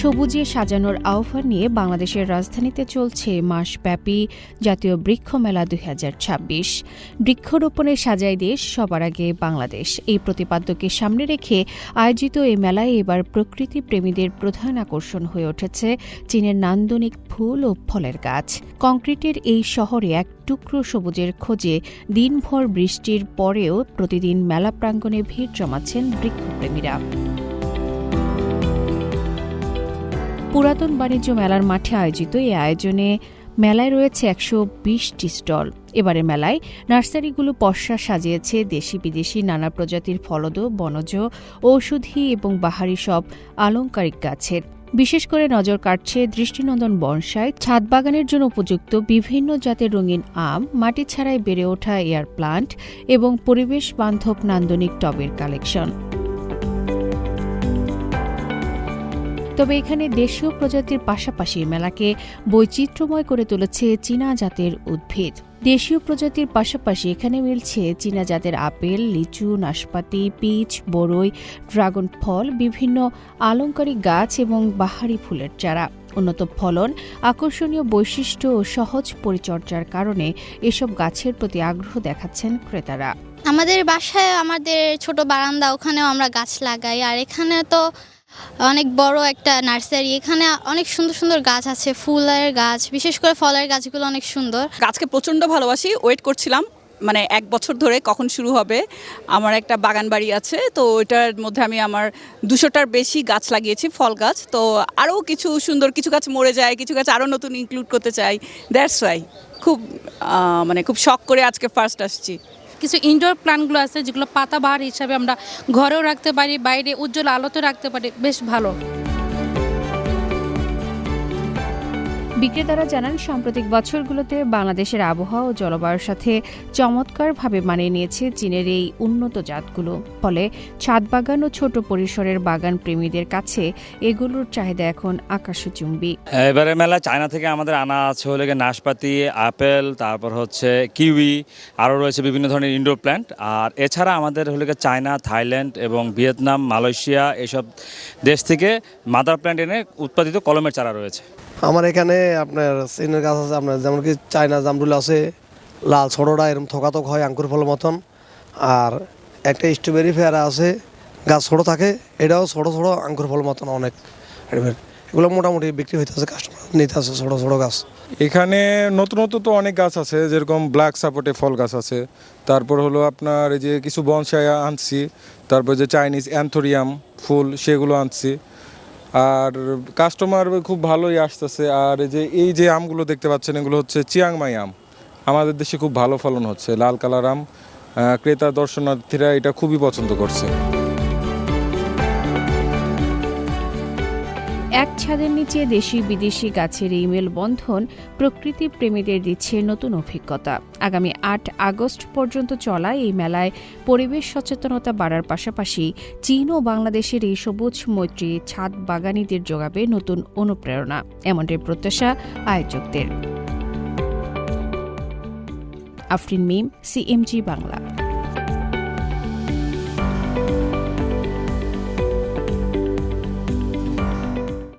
সবুজে সাজানোর আহ্বান নিয়ে বাংলাদেশের রাজধানীতে চলছে মাসব্যাপী জাতীয় বৃক্ষ মেলা ২০২৬। বৃক্ষরোপণে সাজায় দেশ, সবার আগে বাংলাদেশ, এই প্রতিপাদ্যকে সামনে রেখে আয়োজিত এই মেলায় এবার প্রকৃতি প্রেমীদের প্রধান আকর্ষণ হয়ে উঠেছে চীনের নান্দনিক ফুল ও ফলের গাছ। কংক্রিটের এই শহরে এক টুকরো সবুজের খোঁজে দিনভর বৃষ্টির পরেও প্রতিদিন মেলা প্রাঙ্গণে ভিড় জমাচ্ছেন বৃক্ষপ্রেমীরা। পুরাতন বাণিজ্য মেলার মাঠে আয়োজিত এই আয়োজনে মেলায় রয়েছে ১২০টি স্টল। এবারে মেলায় নার্সারিগুলো পসরা সাজিয়েছে দেশি বিদেশি নানা প্রজাতির ফলদ, বনজ, ঔষধি এবং বাহারি সব আলংকারিক গাছের। বিশেষ করে নজর কাটছে দৃষ্টিনন্দন বনসাই, ছাদ বাগানের জন্য উপযুক্ত বিভিন্ন জাতের রঙিন আম, মাটি ছাড়াই বেড়ে ওঠা এয়ার প্লান্ট এবং পরিবেশ বান্ধব নান্দনিক টবের কালেকশন। তবে এখানে দেশীয় প্রজাতির পাশাপাশি মেলাকে বৈচিত্র্যময় করে তুলেছে চীনা জাতের উদ্ভিদ। দেশীয় প্রজাতির পাশাপাশি এখানে মিলছে চীনা জাতের আপেল, লিচু, নাশপাতি, পিচ, বরই, ড্রাগন ফল, বিভিন্ন আলংকারিক গাছ এবং বাহারি ফুলের চারা। উন্নত ফলন, আকর্ষণীয় বৈশিষ্ট্য ও সহজ পরিচর্যার কারণে এসব গাছের প্রতি আগ্রহ দেখাচ্ছেন ক্রেতারা। আমাদের বাসায় আমাদের ছোট বারান্দা, ওখানেও আমরা গাছ লাগাই। আর এখানে তো অনেক বড় একটা নার্সারি, এখানে অনেক সুন্দর সুন্দর গাছ আছে, ফুলের গাছ, বিশেষ করে ফলের গাছগুলো অনেক সুন্দর। গাছকে প্রচণ্ড ভালোবাসি, ওয়েট করছিলাম মানে 1 বছর ধরে কখন শুরু হবে। আমার একটা বাগান বাড়ি আছে, তো ওইটার মধ্যে আমি আমার 200টার বেশি গাছ লাগিয়েছি, ফল গাছ। তো আরও কিছু সুন্দর কিছু গাছ মরে যায়, কিছু গাছ আরও নতুন ইনক্লুড করতে চাই। দ্যাটস ওয়াই খুব শখ করে আজকে ফার্স্ট আসছি। কিছু ইনডোর প্ল্যান্টগুলো আছে যেগুলো পাতাবাহার হিসাবে আমরা ঘরেও রাখতে পারি, বাইরে উজ্জ্বল আলোতে রাখতে পারি, বেশ ভালো। বিক্রেতারা জানান, সাম্প্রতিক বছরগুলোতে বাংলাদেশের আবহাওয়া ও জলবায়ুর সাথে চমৎকারভাবে মানিয়ে নিয়েছে চীনের এই উন্নত জাতগুলো। ফলে ছাদ বাগান ও ছোট পরিসরের বাগান প্রেমীদের কাছে এগুলোর চাহিদা এখন আকাশচুম্বী। এবারে মেলা চায়না থেকে আমাদের আনা আছে হলে নাশপাতি, আপেল, তারপর হচ্ছে কিউই, আরও রয়েছে বিভিন্ন ধরনের ইনডোর প্ল্যান্ট। আর এছাড়া আমাদের হলে চায়না, থাইল্যান্ড এবং ভিয়েতনাম, মালয়েশিয়া এসব দেশ থেকে মাদার প্ল্যান্ট এনে উৎপাদিত কলমের চারা রয়েছে। আমার এখানে আপনার সিনের গাছ আছে, আপনার যেমন কি চায়না জামরুল আছে, লাল ছোটোটা এরকম থকাতক হয় আঙ্কুর ফলের মতন। আর একটা স্ট্রবেরি পেয়ারা আছে, গাছ ছোটো থাকে, এটাও ছোটো ছোটো আঙ্কুর ফলের মতন অনেক। এগুলো মোটামুটি বিক্রি হইতেছে, কাস্টমার নিতে আছে ছোটো ছোটো গাছ। এখানে নতুন নতুন তো অনেক গাছ আছে, যেরকম ব্ল্যাক সাপোর্টে ফল গাছ আছে, তারপর হলো আপনার এই যে কিছু বনসাই আনছি, তারপর যে চাইনিজ অ্যান্থোরিয়াম ফুল সেগুলো আনছি। আর কাস্টমার খুব ভালোই আসতেছে। আর এই যে আমগুলো দেখতে পাচ্ছেন, এগুলো হচ্ছে চিয়াংমাই আম, আমাদের দেশে খুব ভালো ফলন হচ্ছে, লাল কালার আম। ক্রেতা দর্শনার্থীরা এটা খুবই পছন্দ করছে। এক ছাদের নিচে দেশি বিদেশি গাছের এই মেলবন্ধন প্রকৃতি প্রেমীদের দিচ্ছে নতুন অভিজ্ঞতা। আগামী 8 আগস্ট পর্যন্ত চলা এই মেলায় পরিবেশ সচেতনতা বাড়ার পাশাপাশি চীন ও বাংলাদেশের এই সবুজ মৈত্রী ছাদ বাগানীদের যোগাবে নতুন অনুপ্রেরণা, এমনটাই প্রত্যাশা আয়োজকদের। আফরিন মিম, CMG বাংলা।